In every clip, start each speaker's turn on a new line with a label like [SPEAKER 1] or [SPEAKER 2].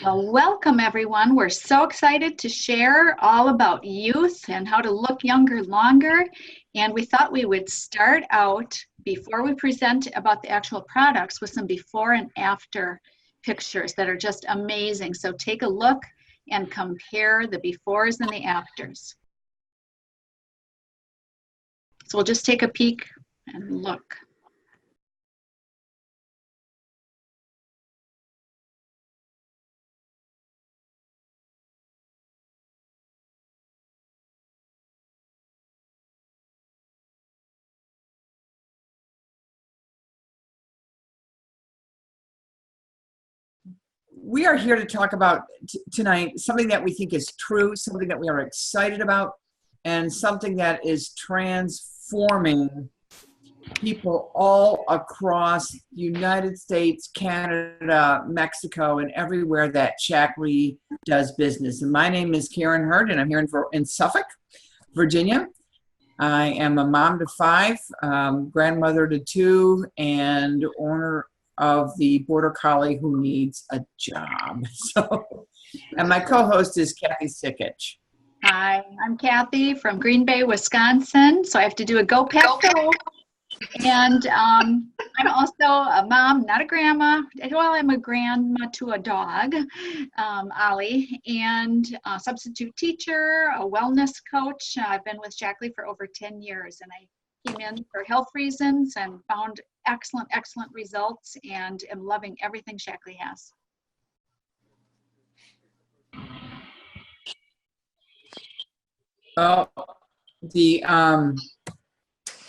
[SPEAKER 1] Well, welcome everyone. We're so excited to share all about youth and how to look younger longer. And we thought we would start out before we present about the actual products with some before and after pictures that are just amazing. So take a look and compare the befores and the afters. So we'll just take a peek and look.
[SPEAKER 2] We are here to talk about tonight something that we think is true, something that we are excited about, and something that is transforming people all across the United States, Canada, Mexico, and everywhere that Shaklee does business. And my name is Karen Hurd, and I'm here in Suffolk, Virginia. I am a mom to 5, grandmother to 2, and owner of the border collie who needs a job. And my co-host is Kathy Sikich.
[SPEAKER 1] Hi, I'm Kathy from Green Bay, Wisconsin. So I have to do a go pack go. And I'm also a mom, not a grandma. Well, I'm a grandma to a dog, Ollie, and a substitute teacher, a wellness coach. I've been with Shaklee for over 10 years, and I came in for health reasons and found excellent results, and am loving everything Shaklee has.
[SPEAKER 2] Well, the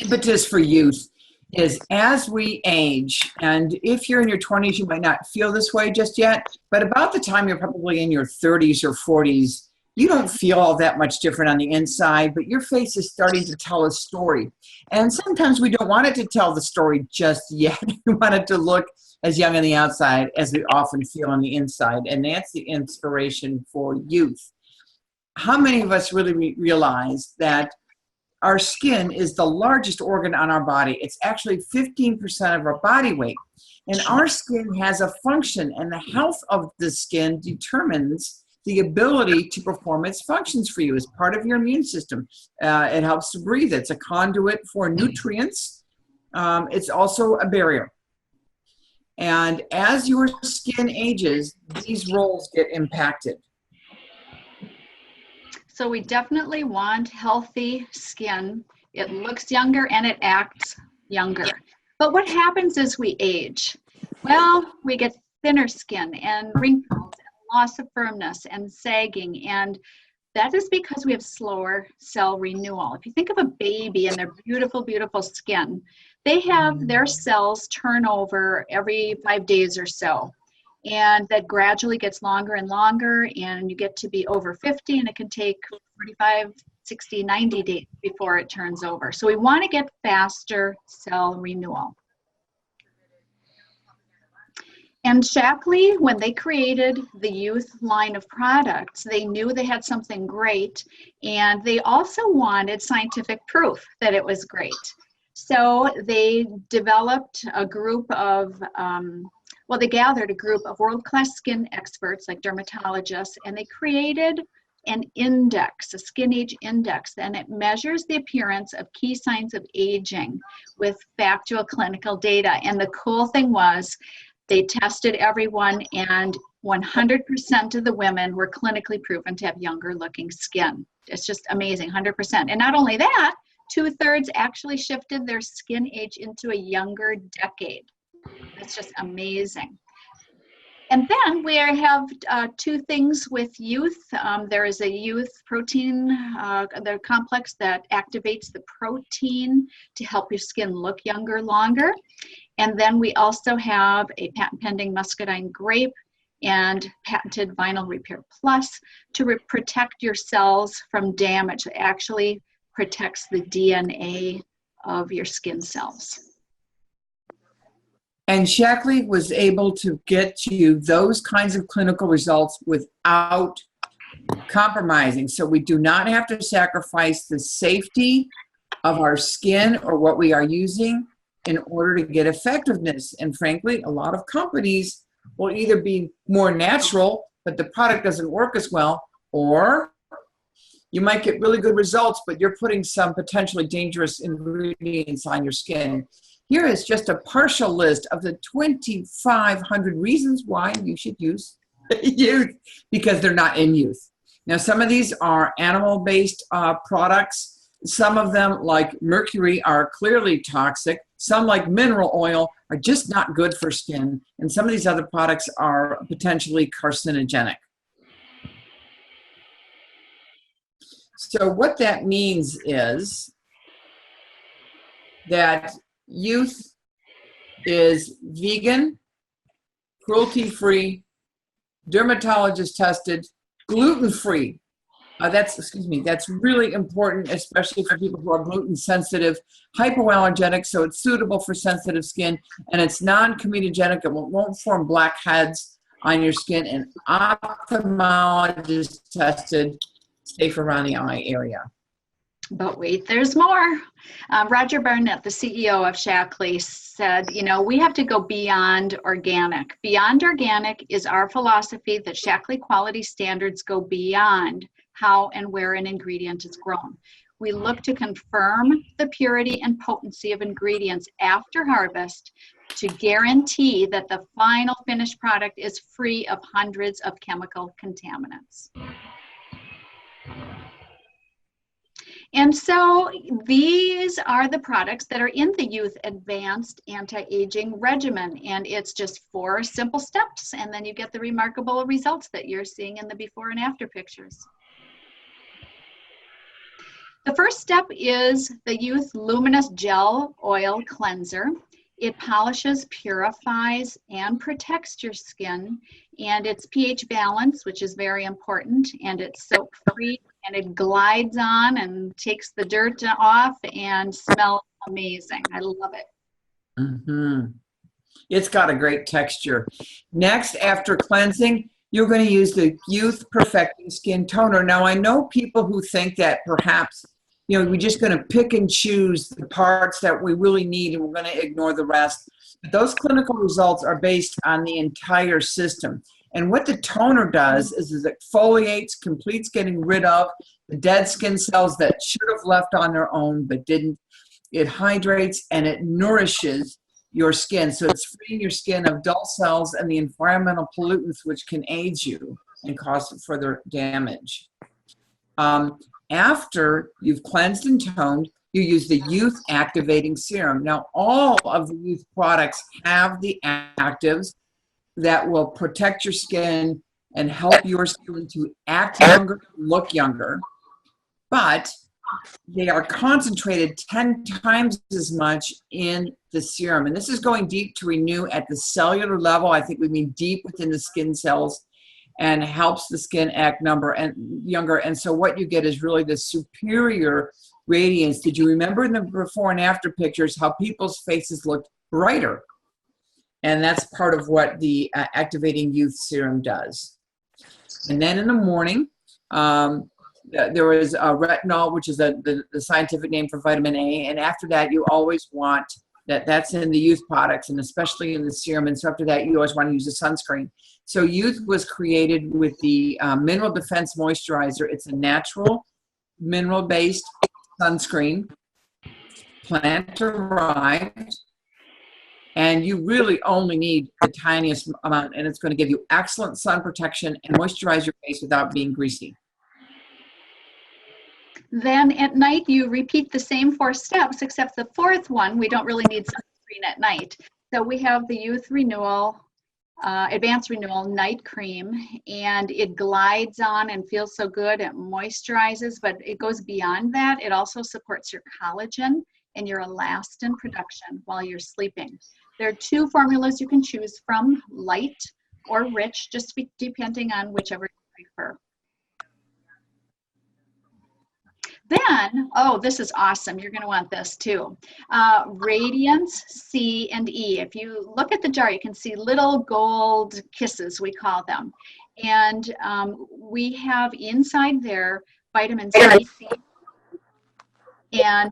[SPEAKER 2] impetus for youth is as we age, and if you're in your 20s, you might not feel this way just yet, but about the time you're probably in your 30s or 40s, you don't feel all that much different on the inside, but your face is starting to tell a story. And sometimes we don't want it to tell the story just yet. We want it to look as young on the outside as we often feel on the inside. And that's the inspiration for youth. How many of us really realize that our skin is the largest organ on our body? It's actually 15% of our body weight. And our skin has a function, and the health of the skin determines the ability to perform its functions for you as part of your immune system. It helps to breathe. It's a conduit for nutrients. It's also a barrier. And as your skin ages, these roles get impacted.
[SPEAKER 1] So we definitely want healthy skin. It looks younger and it acts younger. But what happens as we age? Well, we get thinner skin and wrinkles, loss of firmness and sagging, and that is because we have slower cell renewal. If you think of a baby and their beautiful skin, they have their cells turn over every 5 days or so, and that gradually gets longer and longer, and you get to be over 50, and it can take 45, 60, 90 days before it turns over. So we want to get faster cell renewal. And Shaklee, when they created the youth line of products, they knew they had something great, and they also wanted scientific proof that it was great. So they developed a group of, they gathered a group of world-class skin experts like dermatologists, and they created an index, a skin age index, and it measures the appearance of key signs of aging with factual clinical data. And the cool thing was, they tested everyone, and 100% of the women were clinically proven to have younger looking skin. It's just amazing, 100%. And not only that, 2/3 actually shifted their skin age into a younger decade. That's just amazing. And then we have 2 things with youth. There is a youth protein, the complex that activates the protein to help your skin look younger longer. And then we also have a patent pending muscadine grape and patented vinyl repair plus to protect your cells from damage. It actually protects the DNA of your skin cells.
[SPEAKER 2] And Shaklee was able to get you those kinds of clinical results without compromising. So we do not have to sacrifice the safety of our skin or what we are using in order to get effectiveness. And frankly, a lot of companies will either be more natural, but the product doesn't work as well, or you might get really good results, but you're putting some potentially dangerous ingredients on your skin. Here is just a partial list of the 2,500 reasons why you should use youth, because they're not in youth. Now, some of these are animal-based products. Some of them, like mercury, are clearly toxic. Some, like mineral oil, are just not good for skin. And some of these other products are potentially carcinogenic. So what that means is that youth is vegan, cruelty-free, dermatologist tested, gluten-free. That's really important, especially for people who are gluten sensitive, hypoallergenic, so it's suitable for sensitive skin, and it's non-comedogenic. It won't form blackheads on your skin, and ophthalmologist tested, safe around the eye area.
[SPEAKER 1] But wait, there's more. Roger Barnett, the CEO of Shaklee, said, you know, we have to go beyond organic. Beyond organic is our philosophy that Shaklee quality standards go beyond how and where an ingredient is grown. We look to confirm the purity and potency of ingredients after harvest to guarantee that the final finished product is free of hundreds of chemical contaminants. And so these are the products that are in the Youth Advanced Anti-Aging Regimen. And it's just 4 simple steps, and then you get the remarkable results that you're seeing in the before and after pictures. The first step is the Youth Luminous Gel Oil Cleanser. It polishes, purifies, and protects your skin, and it's pH balanced, which is very important, and it's soap-free, and it glides on and takes the dirt off and smells amazing. I love it.
[SPEAKER 2] Mm-hmm. It's got a great texture. Next, after cleansing, you're going to use the Youth Perfecting Skin Toner. Now, I know people who think that perhaps, you know, we're just going to pick and choose the parts that we really need and we're going to ignore the rest. But those clinical results are based on the entire system. And what the toner does is it exfoliates, completes getting rid of the dead skin cells that should have left on their own but didn't. It hydrates and it nourishes your skin. So it's freeing your skin of dull cells and the environmental pollutants which can age you and cause further damage. After you've cleansed and toned, you use the Youth Activating Serum. Now, all of the Youth products have the actives that will protect your skin and help your skin to act younger, look younger, but they are concentrated 10 times as much in the serum. And this is going deep to renew at the cellular level. I think we mean deep within the skin cells, and helps the skin act younger. And so what you get is really the superior radiance. Did you remember in the before and after pictures how people's faces looked brighter? And that's part of what the Activating Youth Serum does. And then in the morning, there is retinol, which is the scientific name for vitamin A. And after that, you always want that's in the Youth products, and especially in the serum. And so after that, you always want to use a sunscreen. So Youth was created with the Mineral Defense Moisturizer. It's a natural, mineral-based sunscreen, plant-derived, and you really only need the tiniest amount, and it's going to give you excellent sun protection and moisturize your face without being greasy.
[SPEAKER 1] Then at night, you repeat the same 4 steps, except the 4th one, we don't really need sunscreen at night. So we have the Youth Renewal, Advanced Renewal Night Cream, and it glides on and feels so good. It moisturizes, but it goes beyond that. It also supports your collagen and your elastin production while you're sleeping. There are 2 formulas you can choose from, light or rich, just depending on whichever you prefer. Then, oh, this is awesome. You're going to want this too. Radiance C and E. If you look at the jar, you can see little gold kisses, we call them. And we have inside there vitamin C. And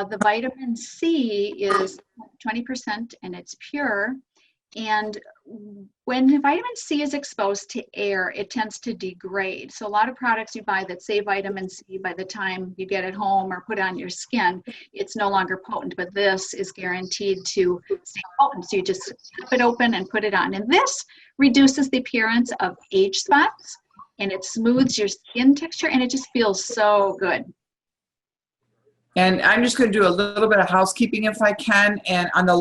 [SPEAKER 1] the vitamin C is 20% and it's pure. And when vitamin C is exposed to air, it tends to degrade. So a lot of products you buy that say vitamin C, by the time you get it home or put on your skin, it's no longer potent, but this is guaranteed to stay potent. So you just flip it open and put it on. And this reduces the appearance of age spots, and it smooths your skin texture, and it just feels so good.
[SPEAKER 2] And I'm just going to do a little bit of housekeeping if I can. And on the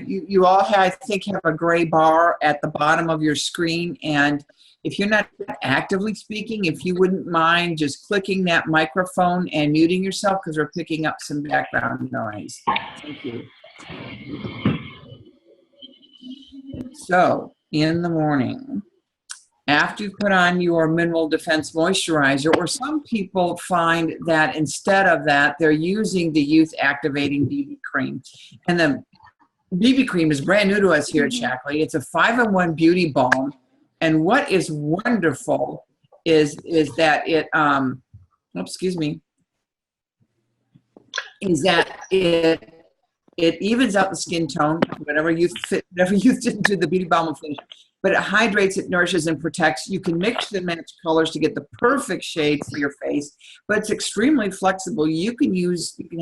[SPEAKER 2] you all have, I think, have a gray bar at the bottom of your screen. And if you're not actively speaking, if you wouldn't mind just clicking that microphone and muting yourself, because we're picking up some background noise. Thank you. So in the morning, after you put on your Mineral Defense Moisturizer, or some people find that instead of that, they're using the Youth Activating BB Cream. And the BB Cream is brand new to us here at Shaklee. It's a 5-in-1 beauty balm. And what is wonderful is that it, is that it evens out the skin tone, whatever youth didn't do, the beauty balm will finish. But it hydrates, it nourishes, and protects. You can mix and match colors to get the perfect shade for your face, but it's extremely flexible. You can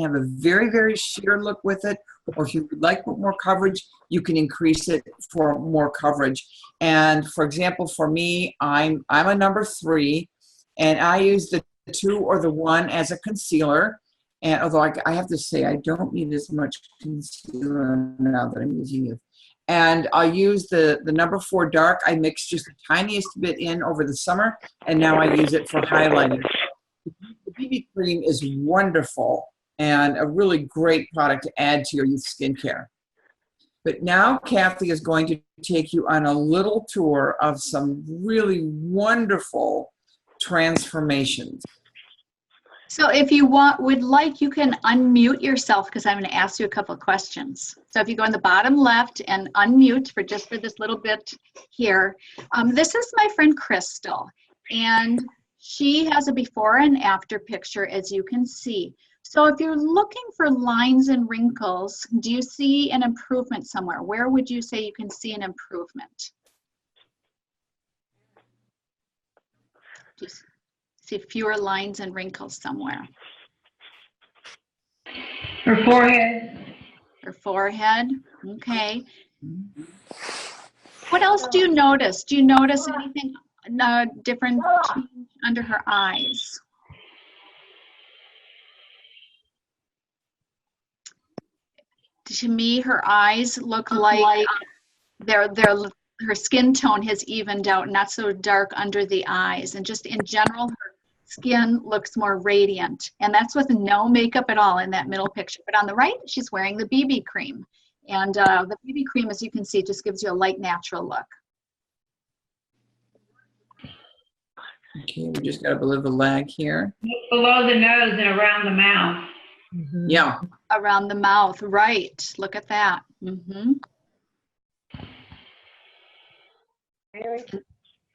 [SPEAKER 2] have a very, very sheer look with it, or if you would like more coverage, you can increase it for more coverage. And for example, for me, I'm a number 3, and I use the 2 or the 1 as a concealer. And although I have to say, I don't need as much concealer now that I'm using it. And I'll use the number 4 dark. I mix just the tiniest bit in over the summer, and now I use it for highlighting. The BB cream is wonderful and a really great product to add to your youth skincare. But now Kathy is going to take you on a little tour of some really wonderful transformations.
[SPEAKER 1] So if you would like, you can unmute yourself, because I'm going to ask you a couple of questions. So if you go in the bottom left and unmute for this little bit here. This is my friend Crystal, and she has a before and after picture, as you can see. So if you're looking for lines and wrinkles, do you see an improvement somewhere? Where would you say you can see an improvement? Do you see fewer lines and wrinkles somewhere?
[SPEAKER 3] Her forehead.
[SPEAKER 1] Her forehead, okay. What else do you notice? Do you notice anything different under her eyes? To me, her eyes look like her skin tone has evened out, not so dark under the eyes. And just in general, her skin looks more radiant. And that's with no makeup at all in that middle picture. But on the right, she's wearing the BB cream. And the BB cream, as you can see, just gives you a light, natural look.
[SPEAKER 2] Okay, we just got a bit of a lag here.
[SPEAKER 3] Below the nose and around the mouth.
[SPEAKER 2] Mm-hmm. Yeah.
[SPEAKER 1] Around the mouth, right. Look at that. Mm-hmm.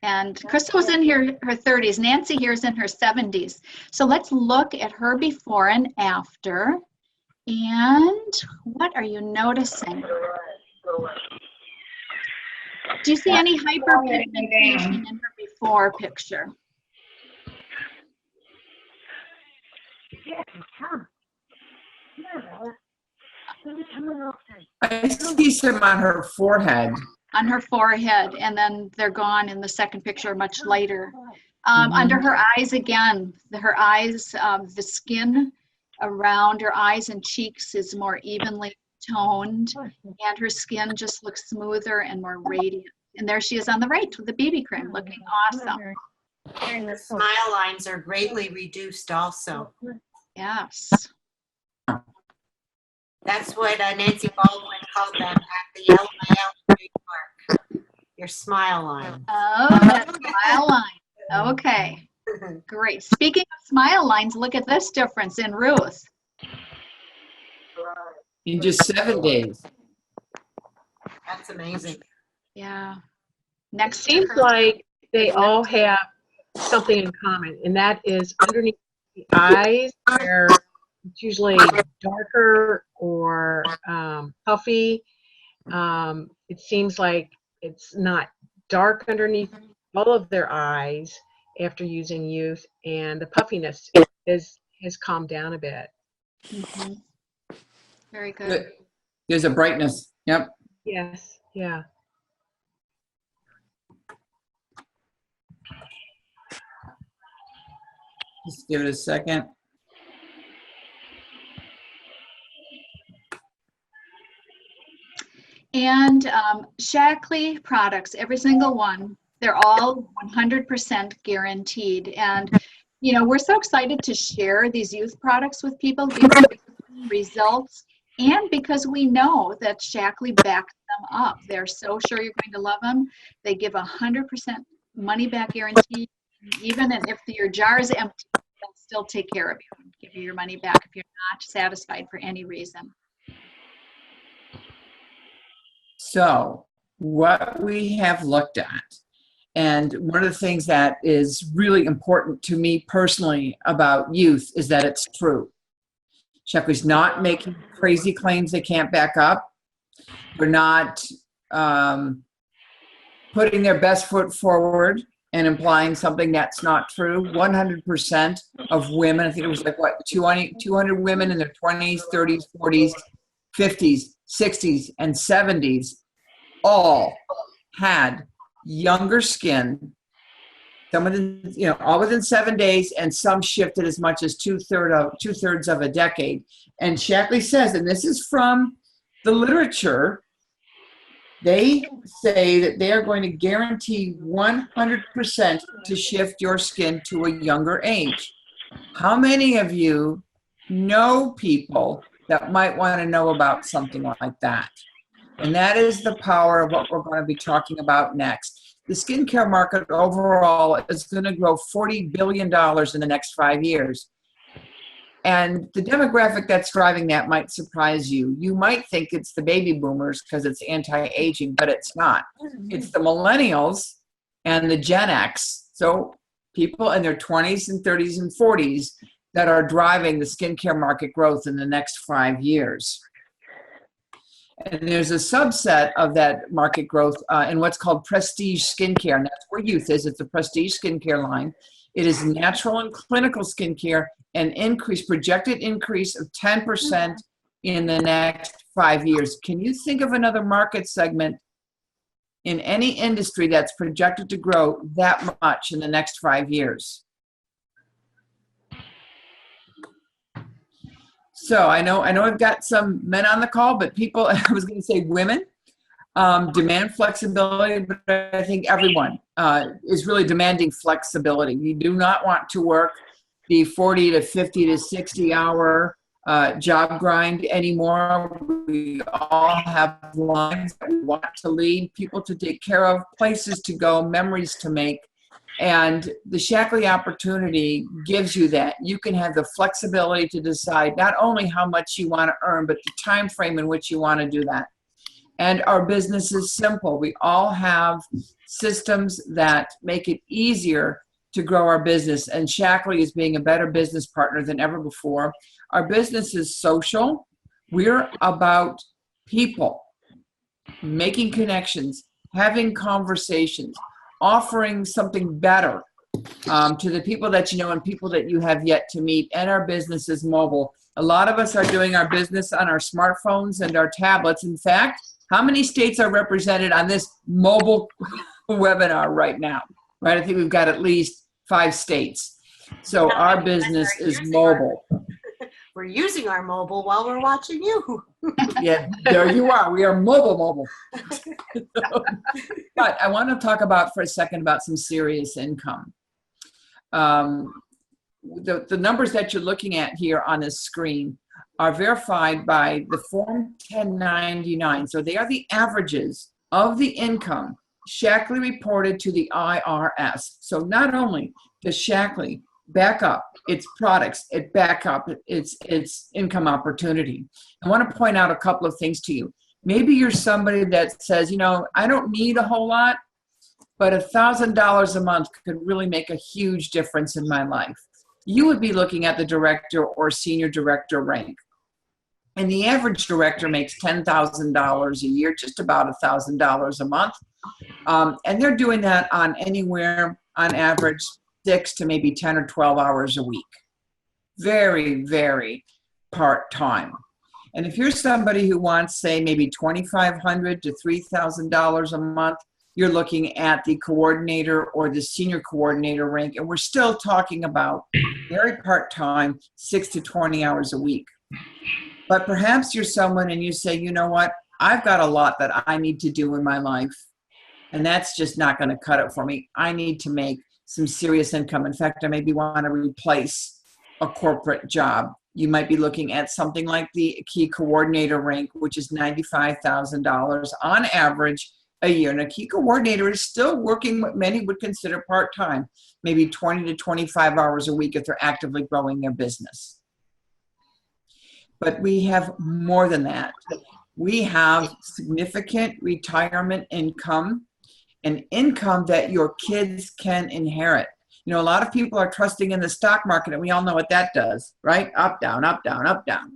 [SPEAKER 1] And Crystal was in her 30s. Nancy here is in her 70s. So let's look at her before and after. And what are you noticing? Do you see any hyperpigmentation in her before picture?
[SPEAKER 2] I see some on her forehead.
[SPEAKER 1] On her forehead, and then they're gone in the second picture, much lighter. Under her eyes again, her eyes, the skin around her eyes and cheeks is more evenly toned, and her skin just looks smoother and more radiant. And there she is on the right with the BB cream, looking awesome.
[SPEAKER 4] And the smile lines are greatly reduced also.
[SPEAKER 1] Yes.
[SPEAKER 4] That's what Nancy Baldwin called them, the yellow trademark. Your smile line.
[SPEAKER 1] Oh, that smile line. Okay, great. Speaking of smile lines, look at this difference in Ruth.
[SPEAKER 2] In just 7 days.
[SPEAKER 4] That's amazing.
[SPEAKER 1] Yeah. Next.
[SPEAKER 5] Seems like they all have something in common, and that is underneath the eyes, where it's usually darker or puffy, It seems like it's not dark underneath all of their eyes after using youth, and the puffiness has calmed down a bit.
[SPEAKER 1] Mhm. Very good.
[SPEAKER 2] There's a brightness. Yep.
[SPEAKER 5] Yes, yeah.
[SPEAKER 2] Just give it a second.
[SPEAKER 1] And Shaklee products, every single one, they're all 100% guaranteed. And, you know, we're so excited to share these youth products with people because we see results and because we know that Shaklee backs them up. They're so sure you're going to love them. They give 100% money back guarantee. Even if your jar is empty, they'll still take care of you and give you your money back if you're not satisfied for any reason.
[SPEAKER 2] So what we have looked at, and one of the things that is really important to me personally about youth is that it's true. Shaklee's not making crazy claims they can't back up. We're not putting their best foot forward and implying something that's not true. 100% of women, I think it was like, what, 200 women in their 20s, 30s, 40s, 50s, 60s, and 70s all had younger skin. Some of them, you know, all within 7 days, and some shifted as much as two-thirds of a decade. And Shaklee says, and this is from the literature, they say that they are going to guarantee 100% to shift your skin to a younger age. How many of you know people that might want to know about something like that? And that is the power of what we're going to be talking about next. The skincare market overall is going to grow $40 billion in the next 5 years. And the demographic that's driving that might surprise you. You might think it's the baby boomers because it's anti-aging, but it's not. It's the millennials and the Gen X. So people in their 20s and 30s and 40s that are driving the skincare market growth in the next 5 years. And there's a subset of that market growth in what's called prestige skincare. And that's where youth is. It's a prestige skincare line. It is natural and clinical skincare, an projected increase of 10% in the next 5 years. Can you think of another market segment in any industry that's projected to grow that much in the next 5 years? So I know I've got some men on the call, but people, I was going to say women, demand flexibility, but I think everyone is really demanding flexibility. We do not want to work the 40 to 50 to 60 hour job grind anymore. We all have lives that we want to lead, people to take care of, places to go, memories to make. And the Shaklee opportunity gives you that. You can have the flexibility to decide not only how much you want to earn, but the time frame in which you want to do that. And our business is simple. We all have systems that make it easier to grow our business. And Shaklee is being a better business partner than ever before. Our business is social. We're about people, making connections, having conversations, offering something better to the people that you know and people that you have yet to meet. And our business is mobile. A lot of us are doing our business on our smartphones and our tablets. In fact, how many states are represented on this mobile webinar right now? Right, I think we've got at least 5 states. So our business is mobile.
[SPEAKER 4] We're using our mobile while we're watching you.
[SPEAKER 2] Yeah, there you are. We are mobile. But I want to talk for a second about some serious income. The numbers that you're looking at here on this screen are verified by the Form 1099. So they are the averages of the income Shaklee reported to the IRS. So not only does Shaklee back up its products, it back up its income opportunity. I want to point out a couple of things to you. Maybe you're somebody that says, you know, I don't need a whole lot, but $1,000 a month could really make a huge difference in my life. You would be looking at the director or senior director rank. And the average director makes $10,000 a year, just about $1,000 a month. And they're doing that on anywhere, on average, 6 to maybe 10 or 12 hours a week. Very, very part-time. And if you're somebody who wants, say, maybe $2,500 to $3,000 a month, you're looking at the coordinator or the senior coordinator rank. And we're still talking about very part-time, 6 to 20 hours a week. But perhaps you're someone and you say, you know what, I've got a lot that I need to do in my life, and that's just not going to cut it for me. I need to make some serious income. In fact, I maybe want to replace a corporate job. You might be looking at something like the key coordinator rank, which is $95,000 on average a year. And a key coordinator is still working what many would consider part-time, maybe 20 to 25 hours a week if they're actively growing their business. But we have more than that. We have significant retirement income, and income that your kids can inherit. You know, a lot of people are trusting in the stock market, and we all know what that does, right? Up, down, up, down, up, down.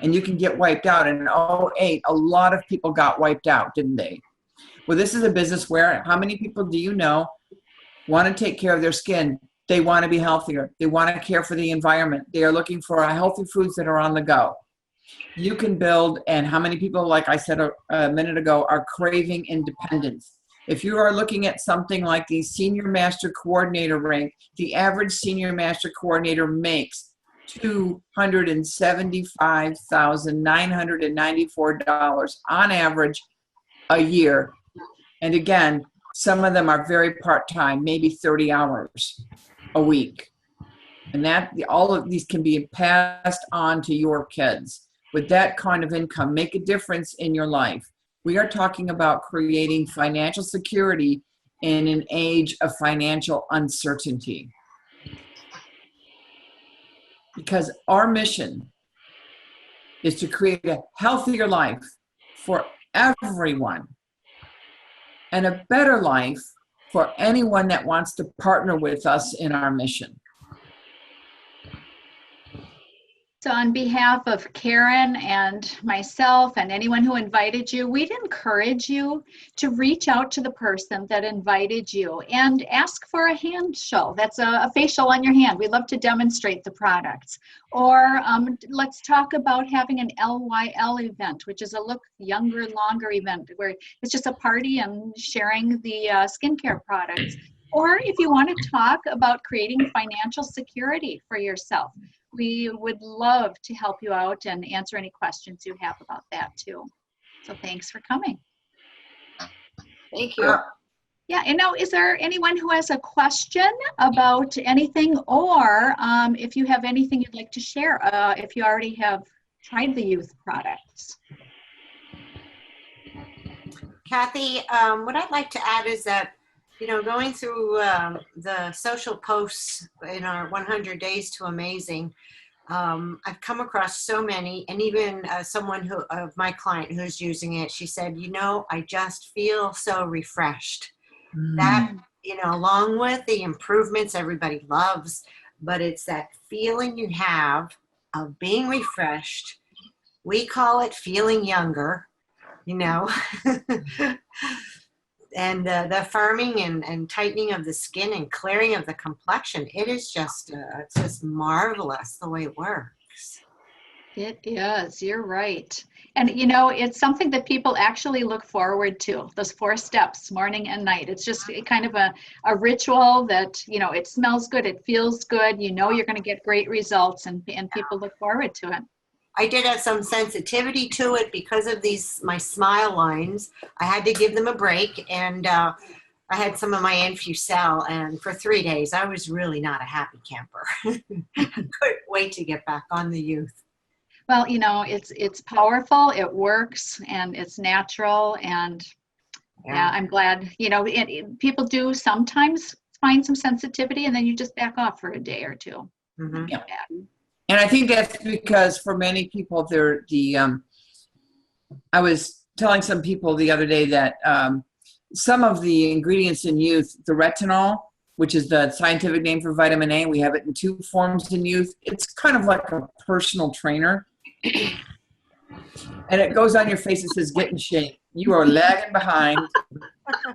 [SPEAKER 2] And you can get wiped out. And in 2008, a lot of people got wiped out, didn't they? Well, this is a business where, how many people do you know want to take care of their skin? They want to be healthier. They want to care for the environment. They are looking for healthy foods that are on the go. You can build, and how many people, like I said a minute ago, are craving independence? If you are looking at something like the senior master coordinator rank, the average senior master coordinator makes $275,994 on average a year. And again, some of them are very part-time, maybe 30 hours a week. And that all of these can be passed on to your kids. With that kind of income, make a difference in your life. We are talking about creating financial security in an age of financial uncertainty. Because our mission is to create a healthier life for everyone and a better life for anyone that wants to partner with us in our mission.
[SPEAKER 1] So on behalf of Karen and myself and anyone who invited you, we'd encourage you to reach out to the person that invited you and ask for a hand show. That's a facial on your hand. We love to demonstrate the products. Or let's talk about having an LYL event, which is a look younger, longer event where it's just a party and sharing the skincare products. Or if you want to talk about creating financial security for yourself, we would love to help you out and answer any questions you have about that too. So thanks for coming.
[SPEAKER 5] Thank you.
[SPEAKER 1] Yeah, and now is there anyone who has a question about anything, or if you have anything you'd like to share, if you already have tried the youth products?
[SPEAKER 4] Kathy, what I'd like to add is that, you know, going through the social posts in our 100 Days to Amazing, I've come across so many, and even someone of my client who's using it, she said, you know, I just feel so refreshed. That, you know, along with the improvements everybody loves, but it's that feeling you have of being refreshed. We call it feeling younger, you know. And the firming and tightening of the skin and clearing of the complexion, it is just, it's just marvelous the way it works.
[SPEAKER 1] It is, you're right. And you know, it's something that people actually look forward to, those 4 steps, morning and night. It's just kind of a ritual that, you know, it smells good, it feels good, you know you're going to get great results, and people look forward to it.
[SPEAKER 4] I did have some sensitivity to it because of my smile lines. I had to give them a break, and I had some of my Infusel, and for 3 days, I was really not a happy camper. Couldn't wait to get back on the youth.
[SPEAKER 1] Well, you know, it's powerful, it works, and it's natural, and yeah, I'm glad, you know, people do sometimes find some sensitivity, and then you just back off for a day or two.
[SPEAKER 4] Mm-hmm.
[SPEAKER 2] Yeah. And I think that's because for many people, I was telling some people the other day that some of the ingredients in youth, the retinol, which is the scientific name for vitamin A, we have it in 2 forms in youth. It's kind of like a personal trainer. And it goes on your face. It says, get in shape. You are lagging behind.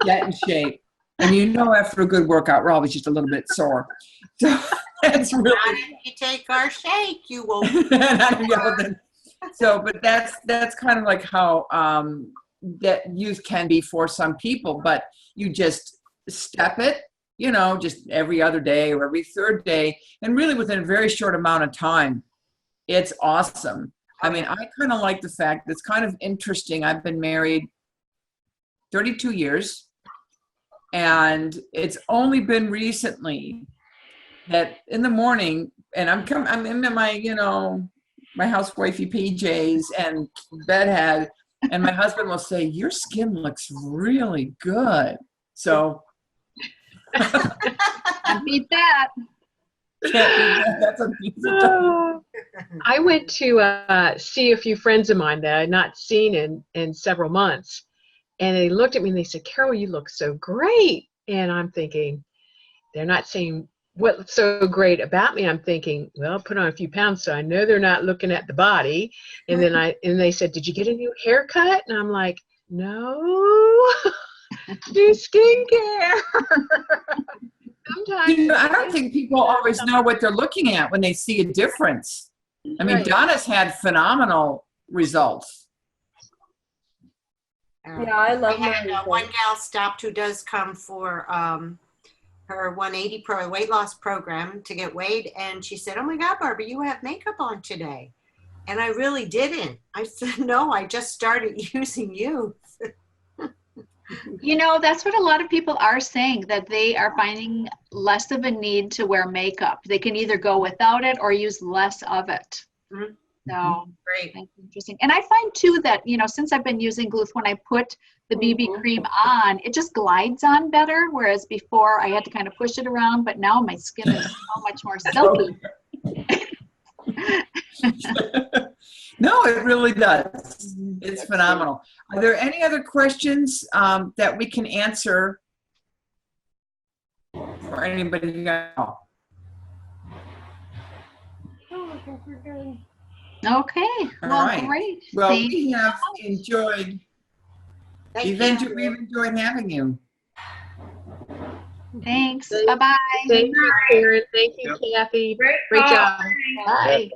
[SPEAKER 2] Get in shape. And you know, after a good workout, we're always just a little bit sore. So that's
[SPEAKER 4] Not
[SPEAKER 2] really.
[SPEAKER 4] if you take our shake, you won't.
[SPEAKER 2] So, but that's kind of like how that youth can be for some people. But you just step it, you know, just every other day or every third day, and really within a very short amount of time, it's awesome. I mean, I kind of like the fact that it's kind of interesting. I've been married 32 years, and it's only been recently that in the morning, and I'm in my, you know, my housewifey PJs and bedhead, and my husband will say, "Your skin looks really good." So
[SPEAKER 1] I beat that.
[SPEAKER 2] that's a piece of time.
[SPEAKER 5] I went to see a few friends of mine that I had not seen in several months. And they looked at me and they said, Carol, you look so great. And I'm thinking, they're not saying what's so great about me. I'm thinking, well, put on a few pounds. So I know they're not looking at the body. And then they said, did you get a new haircut? And I'm like, no, do skincare. Sometimes
[SPEAKER 2] You know, I don't think people always know what they're looking at when they see a difference. I mean,
[SPEAKER 5] Right.
[SPEAKER 2] Donna's had phenomenal results.
[SPEAKER 6] Yeah, I love
[SPEAKER 4] I had
[SPEAKER 6] my
[SPEAKER 4] one gal stopped who does come for her 180 Pro weight loss program to get weighed, and she said, "Oh my God, Barbara, you have makeup on today," and I really didn't. I said, "No, I just started using you."
[SPEAKER 1] You know, that's what a lot of people are saying, that they are finding less of a need to wear makeup. They can either go without it or use less of it.
[SPEAKER 4] Mhm.
[SPEAKER 1] So
[SPEAKER 4] Great.
[SPEAKER 1] that's interesting. And I find too that, you know, since I've been using Gluth, when I put the BB cream on, it just glides on better. Whereas before I had to kind of push it around, but now my skin is so much more silky.
[SPEAKER 2] No, it really does. It's phenomenal. Are there any other questions that we can answer for anybody?
[SPEAKER 6] Oh, I think we're good.
[SPEAKER 1] Okay,
[SPEAKER 2] All
[SPEAKER 1] well,
[SPEAKER 2] right.
[SPEAKER 1] great.
[SPEAKER 2] Well,
[SPEAKER 1] Thank
[SPEAKER 2] we
[SPEAKER 1] you
[SPEAKER 2] have
[SPEAKER 1] so much.
[SPEAKER 2] enjoyed.
[SPEAKER 4] Thank
[SPEAKER 2] We've
[SPEAKER 4] you.
[SPEAKER 2] enjoyed having you.
[SPEAKER 1] Thanks.
[SPEAKER 5] Thank-
[SPEAKER 1] Bye-bye.
[SPEAKER 5] Thank you, Karen. Thank you, Kathy.
[SPEAKER 3] Great
[SPEAKER 5] Great
[SPEAKER 3] call.
[SPEAKER 5] job. Bye.